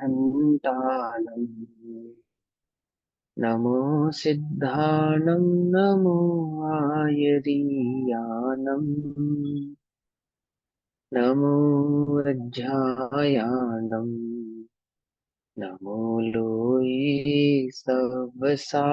घंटानम् नमो सिद्धाणं नमो आयरीयानम् नमो वज्रायाणम् नमो लोये सवसाहुनम्।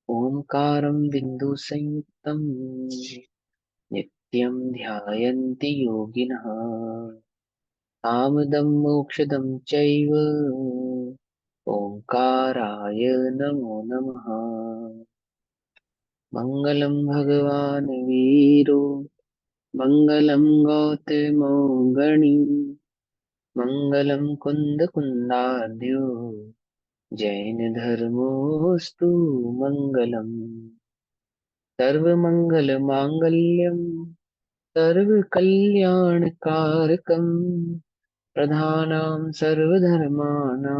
ओंकारं बिन्दुसंयुक्तं नित्यं ध्यायन्ति योगिनः कामदं मोक्षदं चैव ओंकाराय नमो नमः। मङ्गलं भगवान् वीरो मङ्गलं गौतमो गणी मङ्गलं कुन्दकुन्दार्यो जैनधर्मोऽस्तु मङ्गलम्। सर्वमङ्गलमाङ्गल्यं सर्वकल्याणकारकं प्रधानां सर्वधर्माणां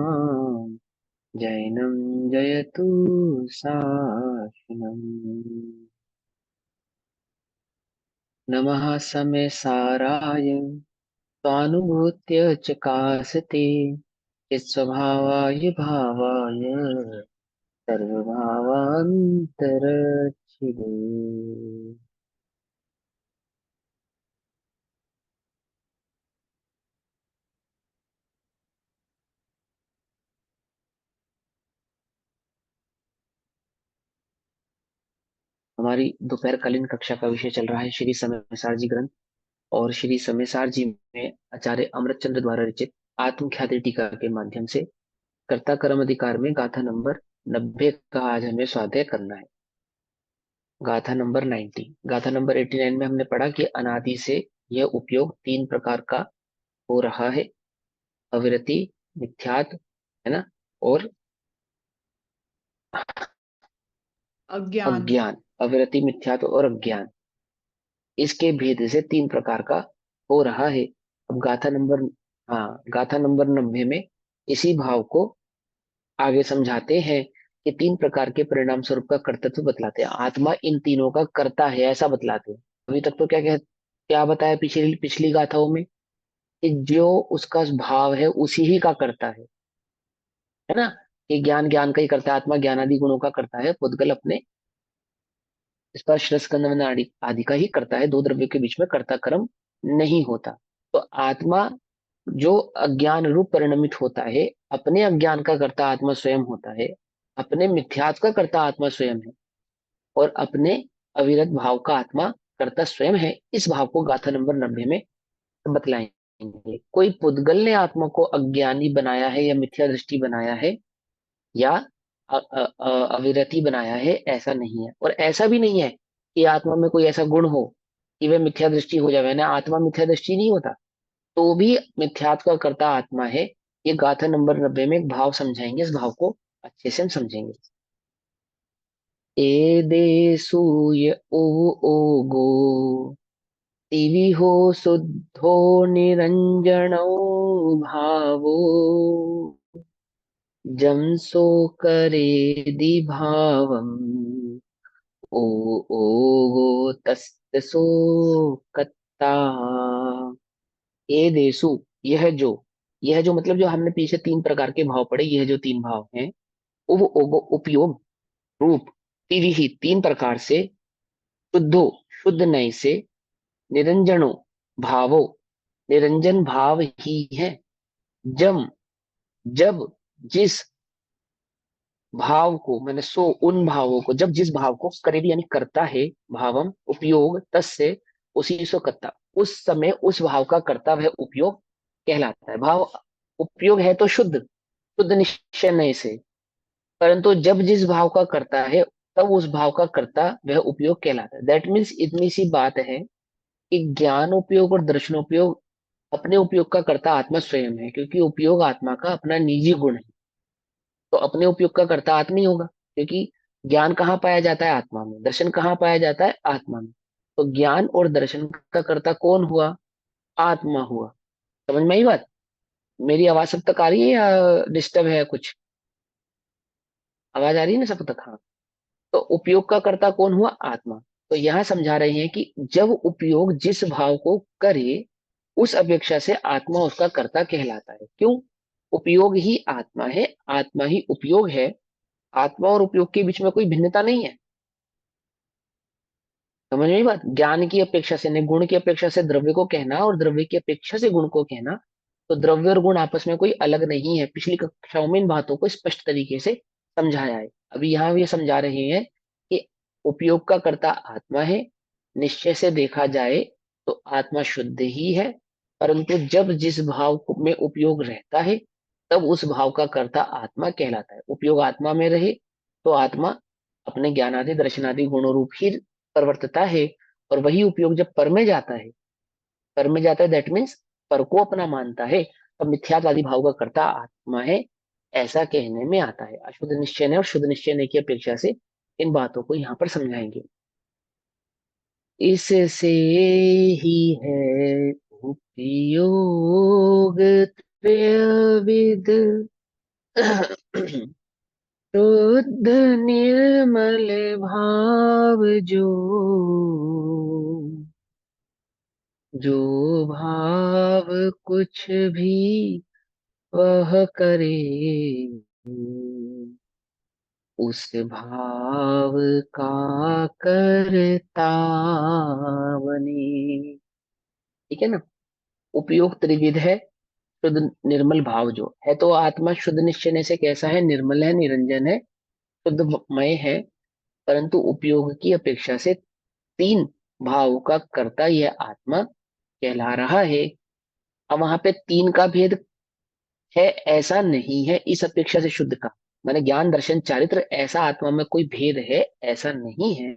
जैनं जयतु शासनम्। नमः समेसाराय स्वानुभूत्य चकासते चित्स्वभावाय भावाय सर्वभावान्तरच्छिदे। हमारी दोपहरकालीन कक्षा का विषय चल रहा है श्री समयसार जी ग्रंथ और श्री समयसार जी में आचार्य अमृतचंद्र द्वारा रचित आत्मख्याति टीका के माध्यम से कर्ता कर्म अधिकार में गाथा नंबर 90 का आज हमें स्वाध्याय करना है। गाथा नंबर 90। गाथा नंबर 89 में हमने पढ़ा कि अनादि से यह उपयोग तीन प्रकार का हो रहा है। अविरति, मिथ्यात्व, है ना, और अज्ञान। अज्ञान। अविरति, मिथ्यात्व और अज्ञान, इसके भेद से तीन प्रकार का हो रहा है। अब गाथा नंबर, हाँ, गाथा नंबर 90 में इसी भाव को आगे समझाते हैं कि तीन प्रकार के परिणाम स्वरूप का कर्तृत्व बतलाते हैं। आत्मा इन तीनों का कर्ता है ऐसा बतलाते हैं। अभी तक तो क्या बताया पिछली पिछली गाथाओं में कि जो उसका भाव है उसी ही का करता है ना। कि ज्ञान ज्ञान का ही करता है, आत्मा ज्ञान आदि गुणों का करता है, पुद्गल अपने स्पर्श रस गंध मंद आदि आदि का ही करता है। दो द्रव्यों के बीच में कर्ता कर्म नहीं होता। तो आत्मा जो अज्ञान रूप परिणमित होता है, अपने अज्ञान का कर्ता आत्मा स्वयं होता है, अपने मिथ्यात्व का कर्ता आत्मा स्वयं है, और अपने अविरत भाव का आत्मा कर्ता स्वयं है। इस भाव को गाथा नंबर 90 में बतलाएंगे। कोई पुद्गल ने आत्मा को अज्ञानी बनाया है या मिथ्या दृष्टि बनाया है या अविरति बनाया है, ऐसा नहीं है। और ऐसा भी नहीं है कि आत्मा में कोई ऐसा गुण हो कि वह मिथ्या दृष्टि हो जाए, ना, आत्मा मिथ्या दृष्टि नहीं होता, तो भी मिथ्यात्व का कर्ता आत्मा है। ये गाथा नंबर 90 में एक भाव समझाएंगे, इस भाव को अच्छे से हम समझेंगे। ए देसूय ओ ओगो दिविहो शुद्धो निरंजनो भावो जमसो करे दिभावम ओ ओगो तस्तसो कत्ता। ए देसु, यह जो मतलब जो हमने पीछे तीन प्रकार के भाव पढ़े, यह जो तीन भाव हैं, उव ओगो उपयोग रूप ही तीन प्रकार से, शुद्धो शुद्ध नय से, निरंजनो भावो निरंजन भाव ही है, जम जब जिस भाव को, मैंने सो उन भावों को, जब जिस भाव को करेगी यानी करता है, भावम उपयोग तस्य उसी सो करता, उस समय उस भाव का कर्ता वह उपयोग कहलाता है। भाव उपयोग है तो शुद्ध शुद्ध निश्चय नहीं से, परंतु जब जिस भाव का करता है तब उस भाव का कर्ता वह उपयोग कहलाता है। दैट मीन्स इतनी सी बात है कि ज्ञान उपयोग और दर्शन उपयोग अपने उपयोग का कर्ता आत्मा स्वयं है, क्योंकि उपयोग आत्मा का अपना निजी गुण है। तो अपने उपयोग का कर्ता आत्मा ही होगा, क्योंकि ज्ञान कहाँ पाया जाता है? आत्मा में। दर्शन कहाँ पाया जाता है? आत्मा में। तो ज्ञान और दर्शन का कर्ता कौन हुआ? आत्मा हुआ। समझ में आई बात? मेरी आवाज सब तक आ रही है या डिस्टर्ब है कुछ? आवाज आ रही है ना सब तक? हाँ। तो उपयोग का कर्ता कौन हुआ? आत्मा। तो यहां समझा रहे हैं कि जब उपयोग जिस भाव को करे उस अपेक्षा से आत्मा उसका कर्ता कहलाता है। क्यों? उपयोग ही आत्मा है, आत्मा ही उपयोग है। आत्मा और उपयोग के बीच में कोई भिन्नता नहीं है। समझ में आई बात? ज्ञान की अपेक्षा से नहीं, गुण की अपेक्षा से द्रव्य को कहना और द्रव्य की अपेक्षा से गुण को कहना, तो द्रव्य और गुण आपस में कोई अलग नहीं है। पिछली कक्षाओं में इन बातों को स्पष्ट तरीके से समझाया है। अभी यहाँ ये समझा रहे हैं कि उपयोग का कर्ता आत्मा है। निश्चय से देखा जाए तो आत्मा शुद्ध ही है, परंतु जब जिस भाव में उपयोग रहता है तब उस भाव का कर्ता आत्मा कहलाता है। उपयोग आत्मा में रहे तो आत्मा अपने ज्ञानादि दर्शनादि गुणों रूप ही परिवर्तता है। और वही उपयोग जब पर में जाता है, पर में जाता है दैट मीन्स पर को अपना मानता है, तब मिथ्यात्वादी भाव का कर्ता आत्मा है, ऐसा कहने में आता है। अशुद्ध निश्चय ने और शुद्ध निश्चय ने की अपेक्षा से इन बातों को यहाँ पर समझाएंगे। इससे ही है उपयोग त्रयविद, शुद्ध निर्मल भाव जो, जो भाव कुछ भी वह करे, उस भाव का करता बने। ठीक है ना? उपयोग त्रिविध है। शुद्ध निर्मल भाव जो है, तो आत्मा शुद्ध निश्चय से कैसा है? निर्मल है, निरंजन है, शुद्धमय है। परंतु उपयोग की अपेक्षा से तीन भाव का कर्ता यह आत्मा कहला रहा है। अब वहां पे तीन का भेद है ऐसा नहीं है इस अपेक्षा से शुद्ध का, माने ज्ञान दर्शन चारित्र ऐसा आत्मा में कोई भेद है ऐसा नहीं है।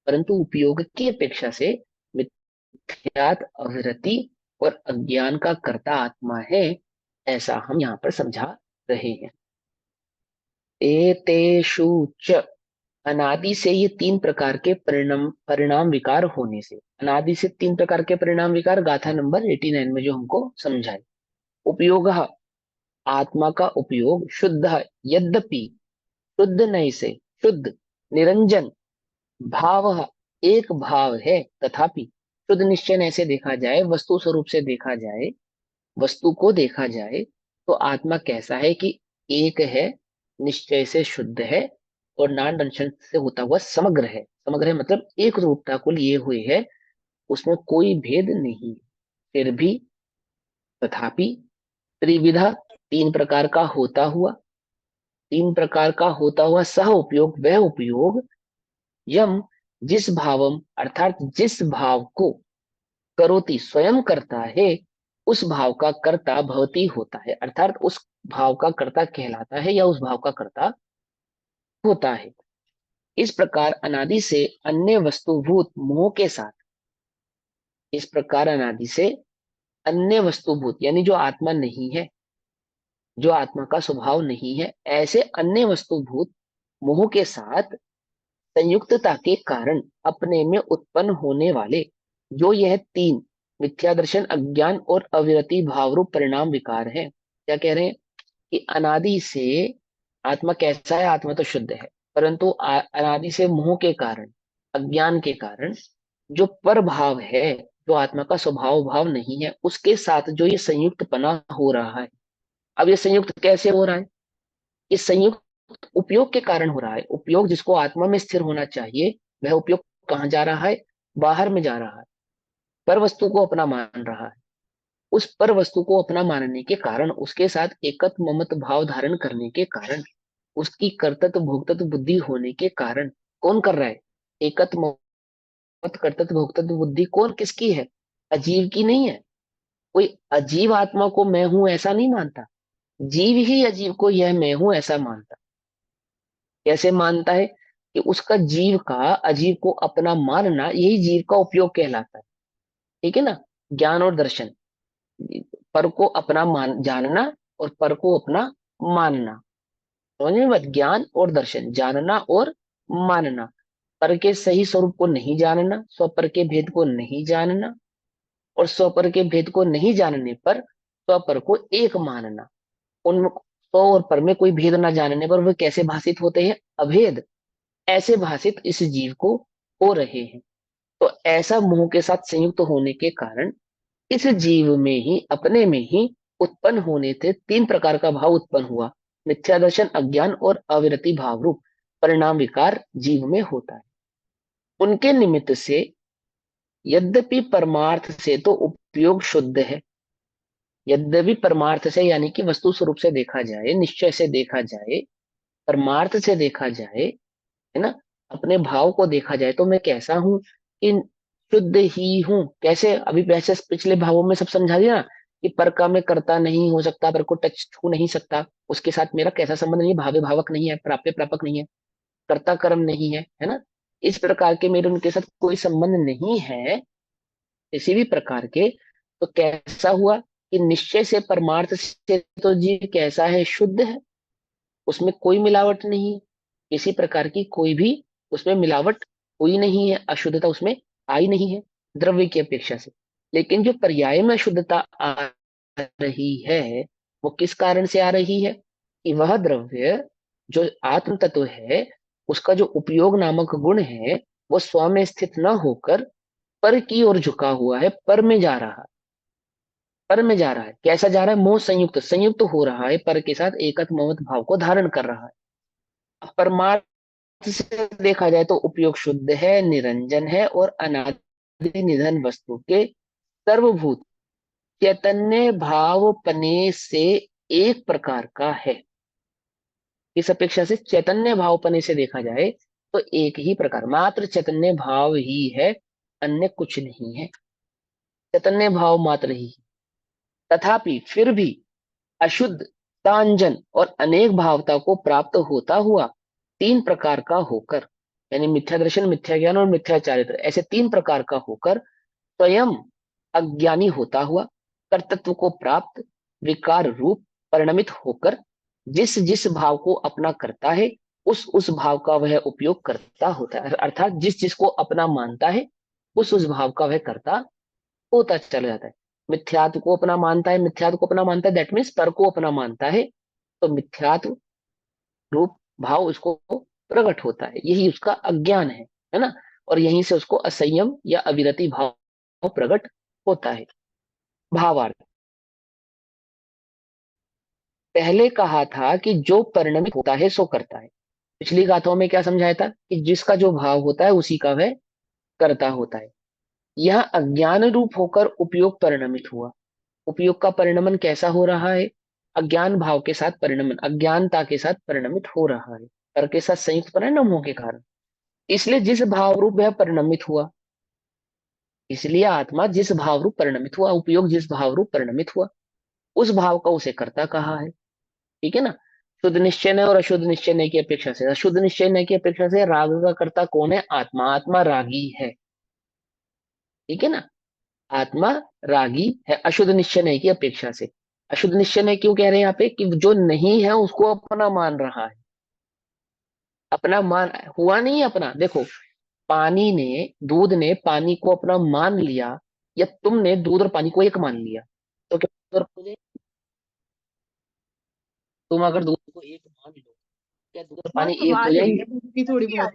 परंतु उपयोग की अपेक्षा से मिथ्यात अविरति और अज्ञान का कर्ता आत्मा है, ऐसा हम यहाँ पर समझा रहे हैं। एतेषु च, अनादि से ये तीन प्रकार के परिणाम परिणाम विकार होने से, अनादि से तीन प्रकार के परिणाम विकार गाथा नंबर 89 में जो हमको समझाए। उपयोग, आत्मा का उपयोग, शुद्ध, यद्यपि, शुद्ध नहीं से शुद्ध, निरंजन, भाव, एक भाव है, तथापि, शुद्ध निश्चय ऐसे देखा जाए, वस्तु स्वरूप से देखा जाए, वस्तु को देखा जाए तो आत्मा कैसा है कि एक है, निश्चय से शुद्ध है और नान दर्शन से होता हुआ समग्र है। समग्र है मतलब एक रूपता को लिए हुए है, उसमें कोई भेद नहीं। फिर भी, तथापि, त्रिविधा, तीन प्रकार का होता हुआ, तीन प्रकार का होता हुआ सह उपयोग, वह उपयोग, यम, जिस भावम अर्थात जिस भाव को करोति स्वयं करता है, उस भाव का कर्ता भवती होता है, अर्थात उस भाव का कर्ता कहलाता है या उस भाव का कर्ता होता है। इस प्रकार अनादि से अन्य वस्तुभूत मोह के साथ, इस प्रकार अनादि से अन्य वस्तुभूत यानी जो आत्मा नहीं है, जो आत्मा का स्वभाव नहीं है, ऐसे अन्य वस्तुभूत मोह के साथ संयुक्तता के कारण अपने में उत्पन्न होने वाले जो यह तीन मिथ्या दर्शन, अज्ञान और अविरति भावरूप परिणाम विकार है। क्या कह रहे हैं? कि अनादि से आत्मा कैसा है? आत्मा तो शुद्ध है, परंतु अनादि से मोह के कारण, अज्ञान के कारण जो पर भाव है, जो आत्मा का स्वभाव भाव नहीं है, उसके साथ जो ये संयुक्त पना हो रहा है। अब ये संयुक्त कैसे हो रहा है? ये संयुक्त उपयोग के कारण हो रहा है। उपयोग जिसको आत्मा में स्थिर होना चाहिए, वह उपयोग कहाँ जा रहा है? बाहर में जा रहा है, पर वस्तु को अपना मान रहा है। उस पर वस्तु को अपना मानने के कारण, उसके साथ एकत्व ममत भाव धारण करने के कारण, उसकी कर्तव्य भोक्तव्य बुद्धि होने के कारण, कौन कर रहा है? एकत्व ममत कर्तव्य भोक्तव्य बुद्धि कौन किसकी है? अजीव की नहीं है। कोई अजीव आत्मा को मैं हूं ऐसा नहीं मानता, जीव ही अजीव को यह मैं हूं ऐसा मानता। कैसे मानता है? कि उसका जीव का अजीव को अपना मानना यही जीव का उपयोग कहलाता है। ठीक है ना? ज्ञान और दर्शन, पर को अपना मान जानना और पर को अपना मानना। समझ में बात? ज्ञान और दर्शन, जानना और मानना। पर के सही स्वरूप को नहीं जानना, स्वपर के भेद को नहीं जानना, और स्वपर के भेद को नहीं जानने पर स्वपर को एक मानना। उन और पर में कोई भेद न जानने पर वे कैसे भाषित होते हैं? अभेद। ऐसे भाषित इस जीव को हो रहे हैं। तो ऐसा मोह के साथ संयुक्त होने के कारण इस जीव में ही, अपने में ही उत्पन्न होने थे तीन प्रकार का भाव उत्पन्न हुआ। मिथ्या दर्शन, अज्ञान और अविरति भाव रूप परिणाम विकार जीव में होता है। उनके निमित्त से यद्यपि परमार्थ से तो उपयोग शुद्ध है, यद्यपि परमार्थ से यानी कि वस्तु स्वरूप से देखा जाए, निश्चय से देखा जाए, परमार्थ से देखा जाए, है ना, अपने भाव को देखा जाए, तो मैं कैसा हूं कि शुद्ध ही हूं। कैसे? अभी वैसे पिछले भावों में सब समझा दिया ना, कि पर का मैं कर्ता नहीं हो सकता, पर को टच छू नहीं सकता, उसके साथ मेरा कैसा संबंध नहीं है, भावे भावक नहीं है, प्राप्य प्रापक नहीं है, कर्ता कर्म नहीं है, है ना। इस प्रकार के मेरे उनके साथ कोई संबंध नहीं है किसी भी प्रकार के। तो कैसा हुआ कि निश्चय से, परमार्थ से तो जीव कैसा है? शुद्ध है, उसमें कोई मिलावट नहीं है, किसी प्रकार की कोई भी उसमें मिलावट हुई नहीं है, अशुद्धता उसमें आई नहीं है द्रव्य की अपेक्षा से। लेकिन जो पर्याय में अशुद्धता आ रही है, वो किस कारण से आ रही है? कि वह द्रव्य जो आत्म तत्व है, उसका जो उपयोग नामक गुण है, वो स्व में स्थित न होकर पर की ओर झुका हुआ है, पर में जा रहा है। पर में जा रहा है, कैसा जा रहा है? मोह संयुक्त, संयुक्त हो रहा है, पर के साथ एकत्व ममत्व भाव को धारण कर रहा है। परमार्थ से देखा जाए तो उपयोग शुद्ध है, निरंजन है और अनादि निधन वस्तु के सर्वभूत चैतन्य भावपने से एक प्रकार का है। इस अपेक्षा से चैतन्य भावपने से देखा जाए तो एक ही प्रकार, मात्र चैतन्य भाव ही है, अन्य कुछ नहीं है। चैतन्य भाव मात्र ही। तथापि फिर भी अशुद्ध, तांजन और अनेक भावता को प्राप्त होता हुआ तीन प्रकार का होकर, यानी मिथ्या दर्शन, मिथ्या ज्ञान और मिथ्या चारित्र, ऐसे तीन प्रकार का होकर स्वयं अज्ञानी होता हुआ कर्तृत्व को प्राप्त विकार रूप परिणमित होकर जिस जिस भाव को अपना करता है, उस भाव का वह उपयोग करता होता है। अर्थात जिस जिसको अपना मानता है, उस भाव का वह करता होता चला जाता है। मिथ्यात्व को अपना मानता है, मिथ्यात्व को अपना मानता है, दैट मीन्स पर को अपना मानता है, तो मिथ्यात्व रूप भाव उसको प्रकट होता है, यही उसका अज्ञान है ना। और यहीं से उसको असंयम या अविरति भाव प्रकट होता है। भावार्थ। पहले कहा था कि जो परिणमित होता है सो करता है। पिछली गाथाओं में क्या समझाया था? कि जिसका जो भाव होता है उसी का वह करता होता है। यह अज्ञान रूप होकर उपयोग परिणमित हुआ। उपयोग का परिणमन कैसा हो रहा है? अज्ञान भाव के साथ परिणमन, अज्ञानता के साथ परिणमित हो रहा है, पर के साथ संयुक्त परिणाम होने के कारण। इसलिए जिस भाव रूप वह परिणमित हुआ, इसलिए आत्मा जिस भाव रूप परिणमित हुआ, उपयोग जिस भाव रूप परिणमित हुआ, उस भाव का उसे कर्ता कहा है। ठीक है ना। शुद्ध निश्चय नय और अशुद्ध निश्चय नय की अपेक्षा से, अशुद्ध निश्चय नय की अपेक्षा से राग का कर्ता कौन है? आत्मा। आत्मा रागी है। ठीक है ना। आत्मा रागी है अशुद्ध निश्चय नय की अपेक्षा से। अशुद्ध निश्चय नय क्यों कह रहे हैं यहाँ पे? कि जो नहीं है उसको अपना मान रहा है। अपना मान हुआ नहीं है अपना। देखो, पानी ने, दूध ने पानी को अपना मान लिया, या तुमने दूध और पानी को एक मान लिया, तो क्या दूध और पानी- तुम अगर दूध को एक मान लो, क्या दूध और पानी बहुत एक हो आवाज आ रही जाएंगे? है आपकी, थोड़ी बहुत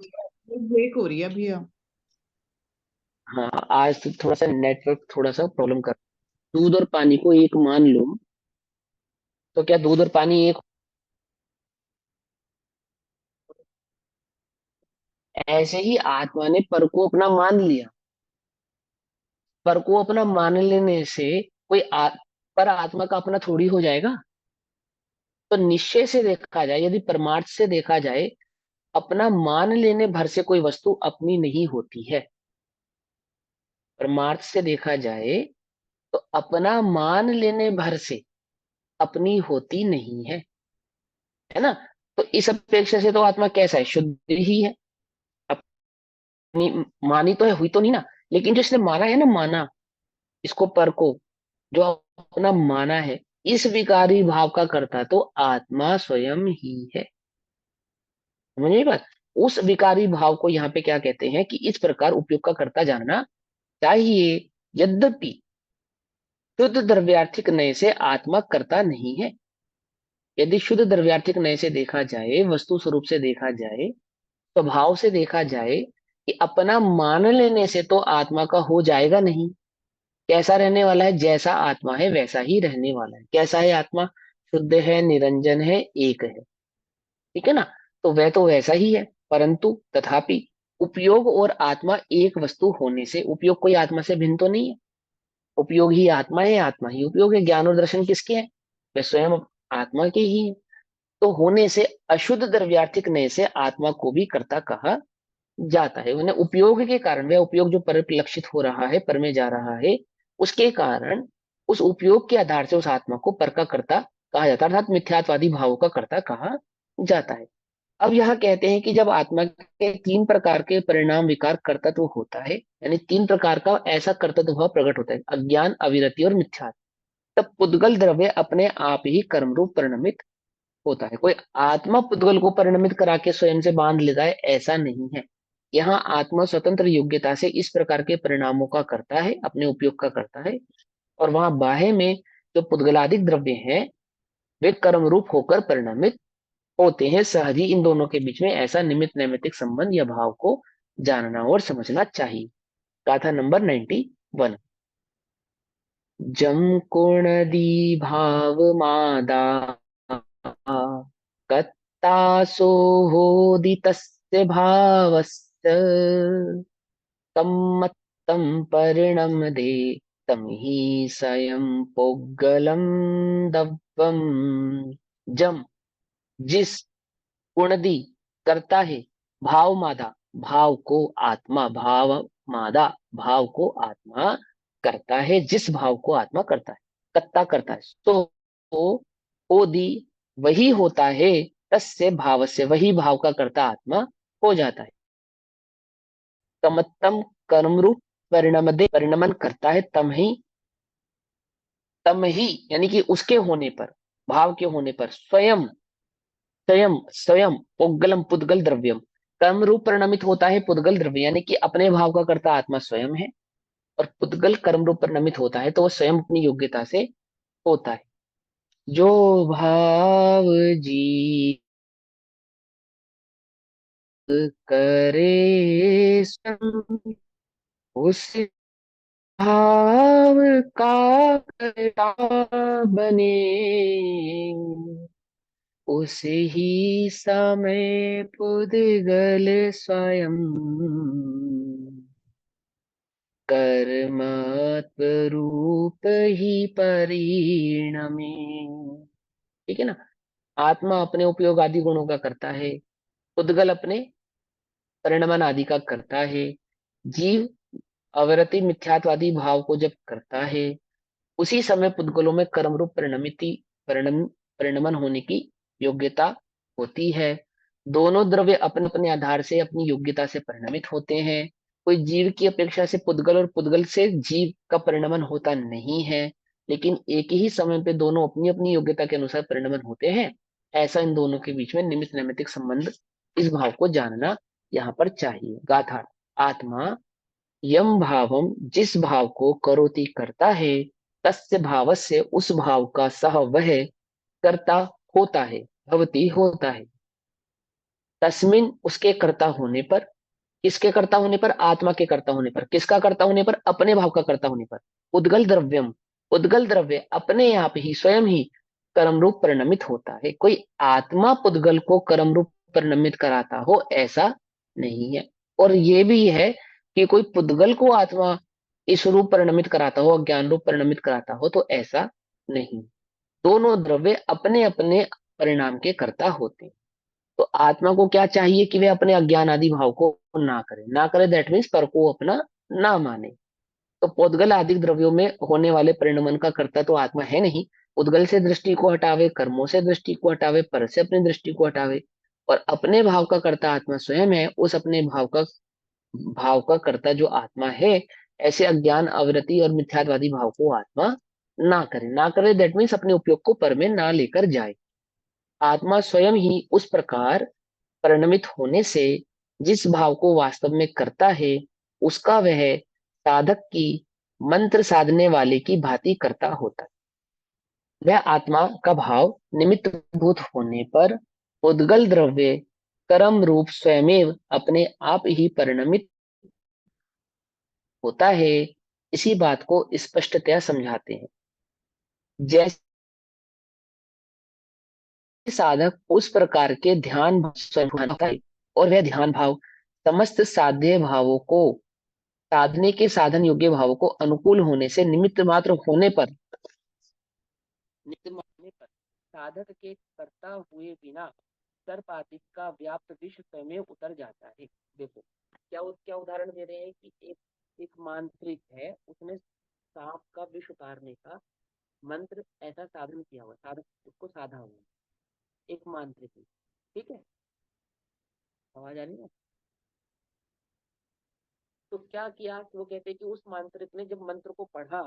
ब्रेक हो रही है भैया। हाँ, आज तो थोड़ा सा नेटवर्क थोड़ा सा प्रॉब्लम कर। दूध और पानी को एक मान लो, तो क्या दूध और पानी एक? ऐसे ही आत्मा ने पर को अपना मान लिया। पर को अपना मान लेने से कोई पर आत्मा का अपना थोड़ी हो जाएगा। तो निश्चय से देखा जाए, यदि परमार्थ से देखा जाए, अपना मान लेने भर से कोई वस्तु अपनी नहीं होती है। परमार्थ से देखा जाए तो अपना मान लेने भर से अपनी होती नहीं है ना। तो इस अपेक्षा से तो आत्मा कैसा है? शुद्ध ही है। अपनी मानी तो है, हुई तो नहीं ना। लेकिन जो इसने माना है ना, माना इसको, पर को जो अपना माना है, इस विकारी भाव का करता तो आत्मा स्वयं ही है। समझ में बात? उस विकारी भाव को यहाँ पे क्या कहते हैं? कि इस प्रकार उपयोग का कर्ता जानना चाहिए। यद्यपि शुद्ध द्रव्यार्थिक नय से आत्मा करता नहीं है। यदि शुद्ध द्रव्यार्थिक नय से देखा जाए, वस्तु स्वरूप से देखा जाए, स्वभाव से देखा जाए, कि अपना मान लेने से तो आत्मा का हो जाएगा नहीं। कैसा रहने वाला है? जैसा आत्मा है वैसा ही रहने वाला है। कैसा है आत्मा? शुद्ध है, निरंजन है, एक है। ठीक है ना? तो वैसा ही है। परंतु तथापि उपयोग और आत्मा एक वस्तु होने से, उपयोग कोई आत्मा से भिन्न तो नहीं है। उपयोग ही आत्मा है, आत्मा ही उपयोग है। ज्ञान और दर्शन किसके हैं? वे स्वयं आत्मा के ही हैं। तो होने से अशुद्ध द्रव्यार्थिक नय से आत्मा को भी कर्ता कहा जाता है। उन्हें उपयोग के कारण, वह उपयोग जो परिलक्षित हो रहा है, पर में जा रहा है, उसके कारण उस उपयोग के आधार से उस आत्मा को पर का कर्ता कहा जाता है, अर्थात मिथ्यात्वादी भावों का कर्ता कहा जाता है। अब यहाँ कहते हैं कि जब आत्मा के तीन प्रकार के परिणाम विकार कर्तत्व होता है, यानी तीन प्रकार का ऐसा कर्तत्व भाव प्रकट होता है, अज्ञान, अविरति और मिथ्या, तब पुद्गल द्रव्य अपने आप ही कर्म रूप परिणमित होता है। कोई आत्मा पुद्गल को परिणमित करा के स्वयं से बांध लेता है, ऐसा नहीं है। यहाँ आत्मा स्वतंत्र योग्यता से इस प्रकार के परिणामों का करता है, अपने उपयोग का करता है। और वहां बाह्य में जो पुद्गलादिक द्रव्य हैं, वे कर्म रूप होकर परिणमित होते हैं। सहज ही इन दोनों के बीच में ऐसा निमित्त नैमित्तिक संबंध या भाव को जानना और समझना चाहिए। गाथा नंबर 91। जम कुणदी भाव मादा कत्तासो होदितस्य भावस्य तम्मत्तं परिणमदे तं हि स्वयं पोग्गलं दव्वम्। जम, जिस, कुणदी, करता है, भाव मादा, भाव को आत्मा, भाव मादा, भाव को आत्मा करता है, जिस भाव को आत्मा करता है, कत्ता करता है, तो ओदी वही होता है, तस्य भाव से, वही भाव का करता आत्मा हो जाता है। तमत्तम कर्म रूप परिणम दे, परिणमन करता है, तम ही यानी कि उसके होने पर, भाव के होने पर, स्वयं, स्वयं, स्वयं पुद्गलम, पुद्गल द्रव्यम, कर्म रूप परिणमित होता है पुद्गल द्रव्य, यानी कि अपने भाव का कर्ता आत्मा स्वयं है। और पुद्गल कर्म रूप परिणमित होता है तो वो स्वयं अपनी योग्यता से होता है। जो भाव जी करे स्वयं, उस भाव का कर्ता बने, उस ही समय पुद्गल स्वयं कर्मत्व रूप ही परिणमे। ठीक है ना? आत्मा अपने उपयोग आदि गुणों का करता है, पुद्गल अपने परिणमन आदि का करता है, जीव अवरति मिथ्यात्वादी भाव को जब करता है, उसी समय पुद्गलों में कर्म रूप परिणमन होने की योग्यता होती है। दोनों द्रव्य अपने अपने आधार से अपनी योग्यता से परिणमित होते हैं। कोई जीव की अपेक्षा से पुद्गल और पुद्गल से जीव का परिणमन होता नहीं है, लेकिन एक ही समय पे दोनों अपनी अपनी योग्यता के अनुसार परिणमन होते हैं। ऐसा इन दोनों के बीच में निमित्त नैमित्तिक संबंध, इस भाव को जानना यहाँ पर चाहिए। गाथा, आत्मा यम भावम, जिस भाव को करोति करता है, तस्य भावस्य, उस भाव का सह वह कर्ता होता है, भवती होता है, तस्मिन, उसके कर्ता होने पर। किसके कर्ता होने पर? आत्मा के कर्ता होने पर। किसका कर्ता होने पर? अपने भाव का कर्ता होने पर। उद्गल द्रव्यम, उद्गल द्रव्य अपने आप ही, स्वयं ही कर्म रूप परिणमित होता है। कोई आत्मा पुद्गल को कर्म रूप परिणमित कराता हो, ऐसा नहीं है। और ये भी है कि कोई पुद्गल को आत्मा इस रूप परिणमित कराता हो, ज्ञान रूप परिणमित कराता हो, तो ऐसा नहीं। दोनों द्रव्य अपने अपने परिणाम के कर्ता होते हैं। तो आत्मा को क्या चाहिए? कि वे अपने अज्ञान आदि भाव को ना करे, ना करे दैट मीन्स पर को अपना ना माने। तो पोद्गल आदि द्रव्यों में होने वाले परिणमन का कर्ता तो आत्मा है नहीं। उद्गल से दृष्टि को हटावे, कर्मों से दृष्टि को हटावे, पर से अपनी दृष्टि को हटावे, और अपने भाव का कर्ता आत्मा स्वयं है, उस अपने भाव का कर्ता जो आत्मा है, ऐसे अज्ञान, अवृत्ति और मिथ्यात्वादी भाव को आत्मा ना करे। ना करे दैट मीन्स अपने उपयोग को पर में ना लेकर जाए। आत्मा स्वयं ही उस प्रकार परिणमित होने से जिस भाव को वास्तव में करता है, उसका वह साधक की, मंत्र साधने वाले की भांति करता होता है। वह आत्मा का भाव निमित्त भूत होने पर उद्गल द्रव्य कर्म रूप स्वयमेव अपने आप ही परिणमित होता है। इसी बात को स्पष्टतया समझाते हैं। जैसे साधक उस प्रकार के ध्यान स्वयं होता है, और वह ध्यान भाव समस्त साध्य भावों को साधने के साधन योग्य भावों को अनुकूल होने से निमित्त मात्र होने पर साधक के करता हुए बिना सर्पाधिक का व्याप्त विश्व स्वयं में उतर जाता है। देखो क्या उदाहरण दे रहे हैं कि एक मांत्रिक है, उसने सांप का विष उतारने का मंत्र ऐसा साधन किया हुआ, साधक उसको साधा हुआ, एक मांत्रिक है। ठीक है, आवाज आ रही है? तो क्या किया कि वो कहते हैं कि उस मांत्रिक ने जब मंत्र को पढ़ा,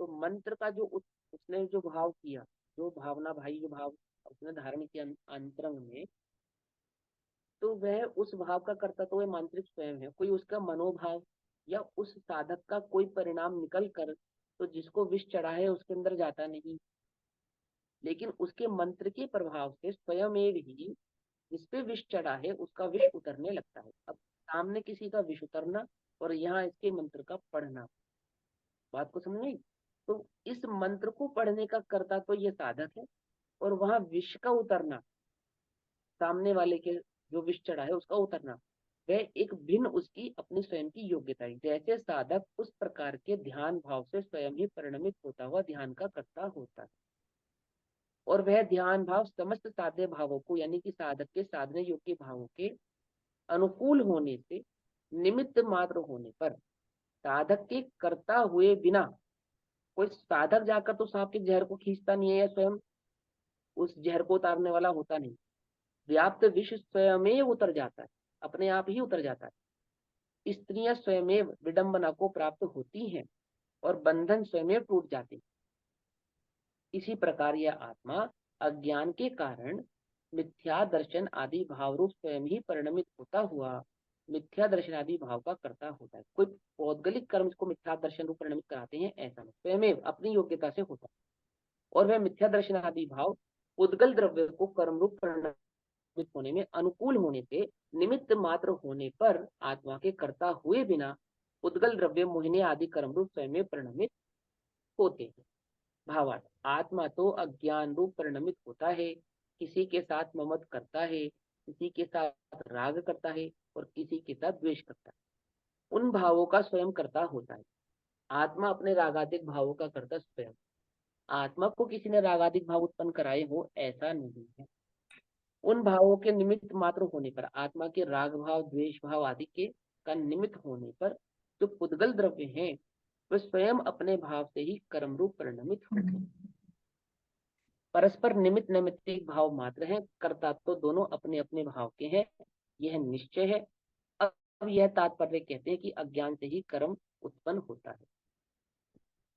तो मंत्र का जो उसने जो भाव किया, जो भावना भाई जो भाव उसने धारण किया अंतरंग में, तो वह उस भाव का करता तो वह मांत्रिक स्वयं है। कोई उसका मनोभाव या उस साधक का कोई परिणाम निकल कर तो जिसको विष चढ़ा है उसके अंदर जाता नहीं, लेकिन उसके मंत्र के प्रभाव से स्वयं ही जिसपे विष चढ़ा है उसका विष उतरने लगता है। अब सामने किसी का विष उतरना और यहाँ इसके मंत्र का पढ़ना, बात को समझ गई? तो इस मंत्र को पढ़ने का कर्ता तो ये साधक है, और वहां विष का उतरना, सामने वाले के जो विष चढ़ा है उसका उतरना, वह एक भिन्न उसकी अपनी स्वयं की योग्यता है। जैसे साधक उस प्रकार के ध्यान भाव से स्वयं ही परिणमित होता हुआ ध्यान का कर्ता होता है, और वह ध्यान भाव समस्त साध्य भावों को यानी कि साधक के साधने योग्य भावों के अनुकूल होने से निमित्त मात्र होने पर साधक के करता हुए बिना, कोई साधक जाकर तो सांप के जहर को खींचता नहीं है या स्वयं उस जहर को उतारने वाला होता नहीं, व्याप्त विष स्वयं उतर जाता है, अपने आप ही उतर जाता है। स्त्रियां स्वयं विडंबना को प्राप्त होती हैं और बंधन स्वयं टूट जाते हैं। इसी प्रकार यह आत्मा अज्ञान के कारण मिथ्या दर्शन आदि भाव रूप स्वयं ही परिणमित होता हुआ मिथ्या दर्शन आदि भाव का करता होता है। कोई पौद्गलिक कर्म को मिथ्या दर्शन रूप परिणमित कराते हैं ऐसा नहीं, स्वयं अपनी योग्यता से होता है। और वह मिथ्या दर्शन आदि भाव उद्गल द्रव्य को कर्म रूप परिणमित होने में अनुकूल होने से निमित्त मात्र होने पर आत्मा के करता हुए बिना उद्गल द्रव्य मोहिनी आदि कर्म रूप स्वयं परिणमित होते हैं। भावार्थ, आत्मा तो अज्ञान रूप परिणमित होता है, किसी के साथ ममत करता है, किसी के साथ राग करता है और किसी के साथ द्वेष करता है। उन भावों का स्वयं करता होता है। आत्मा अपने रागादिक भावों का करता स्वयं, आत्मा को किसी ने रागादिक भाव उत्पन्न कराए हो ऐसा नहीं है। उन भावों के निमित्त मात्र होने पर, आत्मा के राग भाव द्वेष भाव आदि के का निमित्त होने पर जो पुद्गल द्रव्य हैं वे स्वयं अपने भाव से ही कर्म रूप परिणमित होते हैं। परस्पर निमित्त नैमित्तिक भाव मात्र हैं, कर्ता तो दोनों अपने अपने भाव के हैं, यह निश्चय है। अब यह तात्पर्य कहते हैं कि अज्ञान से ही कर्म उत्पन्न होता है।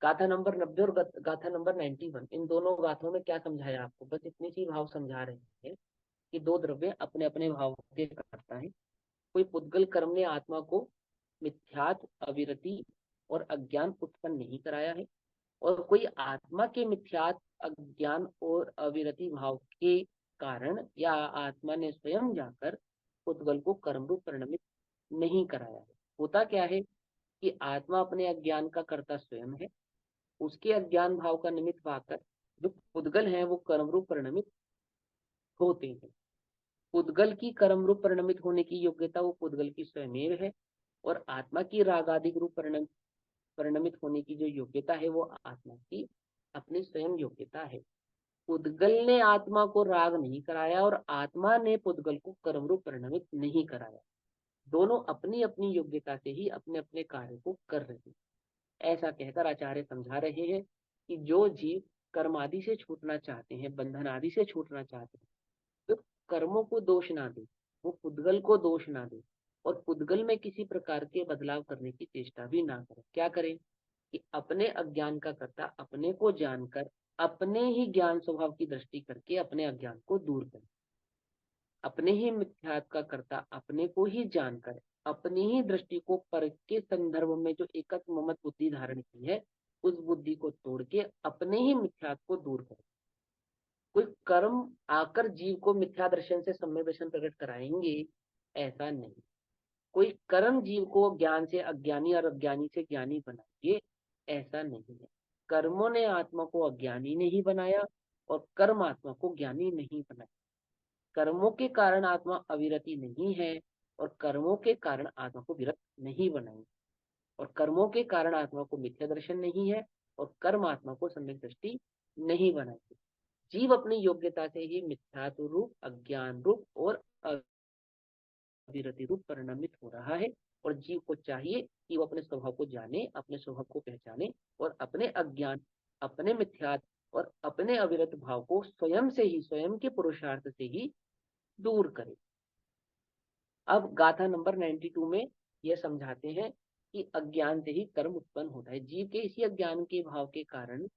गाथा नंबर 90 और गाथा नंबर 91, इन दोनों गाथों में क्या समझाया आपको? बस इतनी सी भाव समझा रहे हैं कि दो द्रव्य अपने अपने भाव के करता है। कोई पुद्गल कर्म ने आत्मा को मिथ्यात्व अविरति और अज्ञान उत्पन्न नहीं कराया है, और कोई आत्मा के मिथ्यात्व अज्ञान और अविरति भाव के कारण या आत्मा ने स्वयं जाकर पुद्गल को कर्म रूप परिणमित नहीं कराया है। होता क्या है कि आत्मा अपने अज्ञान का कर्ता स्वयं है, उसके अज्ञान भाव का निमित्त पाकर जो पुद्गल है वो कर्म रूप परिणमित होते हैं। पुद्गल की कर्म रूप परिणमित होने की योग्यता वो पुद्गल की स्वयं है, और आत्मा की रागादिक रूप परिणमित होने की जो योग्यता है वो आत्मा की अपनी स्वयं योग्यता है। पुद्गल ने आत्मा को राग नहीं कराया और आत्मा ने पुद्गल को कर्म रूप परिणमित नहीं कराया। दोनों अपनी अपनी योग्यता से ही अपने अपने कार्य को कर रहे हैं। ऐसा कहकर आचार्य समझा रहे हैं कि जो जीव कर्म आदि से छूटना चाहते हैं, बंधन आदि से छूटना चाहते हैं, तो कर्मों को दोष ना दे, वो पुद्गल को दोष ना दे, और पुद्गल में किसी प्रकार के बदलाव करने की चेष्टा भी ना करे। क्या करे कि अपने अज्ञान का कर्ता अपने को जानकर अपने ही ज्ञान स्वभाव की दृष्टि करके अपने अज्ञान को दूर करे, अपने ही मिथ्यात्व का कर्ता अपने को ही जानकर अपनी ही दृष्टि को पर के संदर्भ में जो एकत्व ममत बुद्धि धारण की है उस बुद्धि को तोड़ के अपने ही मिथ्यात्व को दूर करे। कोई कर्म आकर जीव को मिथ्या दर्शन से सम्यक दर्शन प्रकट कराएंगे, ऐसा नहीं। कोई कर्म जीव को ज्ञान से अज्ञानी और अज्ञानी से ज्ञानी बनाएंगे, ऐसा नहीं है। कर्मों ने आत्मा को अज्ञानी नहीं बनाया और कर्म आत्मा को ज्ञानी नहीं बनाया। कर्मों के कारण आत्मा अविरति नहीं है और कर्मों के कारण आत्मा को विरत नहीं बनाएंगे। और कर्मों के कारण आत्मा को मिथ्या दर्शन नहीं है और कर्म आत्मा को सम्यक दृष्टि नहीं बनाएंगे। जीव अपनी योग्यता से ही मिथ्यात्व रूप, अज्ञान रूप और अविरति रूप परिणमित हो रहा है। और जीव को चाहिए कि वो अपने स्वभाव को जाने, अपने स्वभाव को पहचाने और अपने अज्ञान, अपने मिथ्यात्व और अपने अविरत भाव को स्वयं से ही, स्वयं के पुरुषार्थ से ही दूर करे। अब गाथा नंबर 92 में यह समझाते हैं कि अज्ञान से ही कर्म उत्पन्न होता है। जीव के इसी अज्ञान के भाव के कारण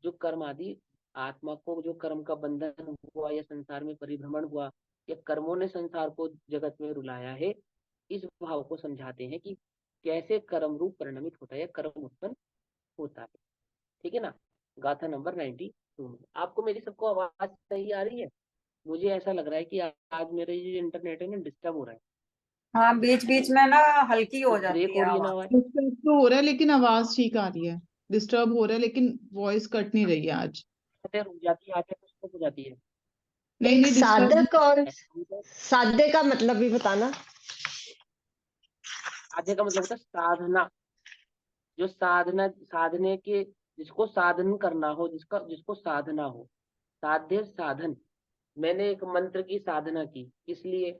जो कर्म आदि, आत्मा को जो कर्म का बंधन हुआ या संसार में परिभ्रमण हुआ या कर्मों ने संसार को जगत में रुलाया है, इस भाव को समझाते हैं कि कैसे कर्म रूप परिणमित होता है या कर्म उत्पन्न होता है। ठीक है ना। गाथा नंबर 92 में आपको मेरी सबको आवाज सही आ रही है? मुझे ऐसा लग रहा है कि आज मेरा ये इंटरनेट है ना, डिस्टर्ब हो रहा है। हाँ, बीच बीच में ना हल्की हो कुछ ब्रेक जाती हो है रही है ना आवाज। आवाज? डिस्टर्ब तो हो रहा है लेकिन आवाज ठीक आ रही है। डिस्टर्ब हो रहा है लेकिन वॉइस कट नहीं रही है आज। आते रुक जाती है, आते कुछ तो हो जाती है। नहीं एक नहीं, डिस्टर्ब। साधक और साध्य का मतलब भी बताना। साध्य का मतलब होता है साधना। जो साधना, साधने के, जिसको साधन करना हो, जिसका जिसको साधना हो। साध्य साधन। मैंने एक मंत्र की साधना की, इसलिए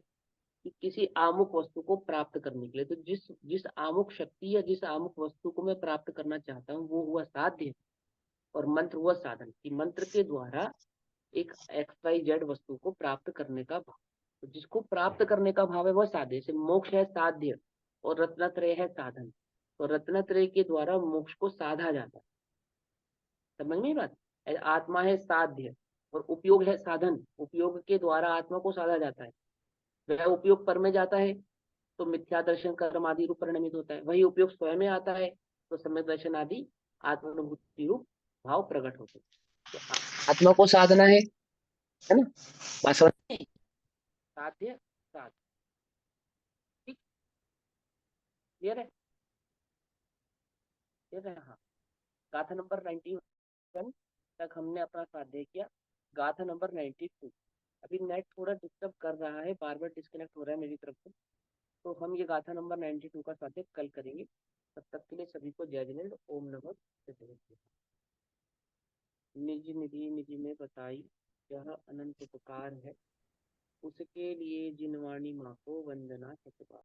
कि किसी आमुक वस्तु को प्राप्त करने के लिए। तो जिस जिस आमुक शक्ति या जिस आमुक वस्तु को मैं प्राप्त करना चाहता हूँ, वो हुआ साध्य। और मंत्र हुआ साधन, कि मंत्र के द्वारा एक XYZ वस्तु को प्राप्त करने का भाव। तो जिसको प्राप्त करने का भाव है वह साध्य। जैसे मोक्ष है साध्य और रत्नत्रय है साधन। तो रत्नत्रय के द्वारा मोक्ष को साधा जाता है। समझ में बात? आत्मा है साध्य और उपयोग है साधन। उपयोग के द्वारा आत्मा को साधा जाता है। वह उपयोग पर में जाता है तो मिथ्या दर्शन कर्म आदि रूप परिणमित होता है। वही उपयोग स्वयं में आता है तो सम्यक दर्शन आदि आत्मानुभूति रूप भाव प्रकट होते हैं। तो आत्मा को साधना है ना? बात समझ में? साध्य साध, ठीक, क्लियर है? क्लियर है? हाँ। गाथा नंबर 91 तक हमने अपना साध्य किया। गाथा नंबर 92, अभी नेट थोड़ा डिस्टर्ब कर रहा है, बार बार डिस्कनेक्ट हो रहा है मेरी तरफ से। तो हम ये गाथा नंबर 92 का साध्य कल करेंगे। तब तक के लिए सभी को जय जिनेन्द्र। ओम नमः शिवाय। निज निधि निधि में बताई, यह अनंत उपकार है, उसके लिए जिनवाणी माँ को वंदना सतबार।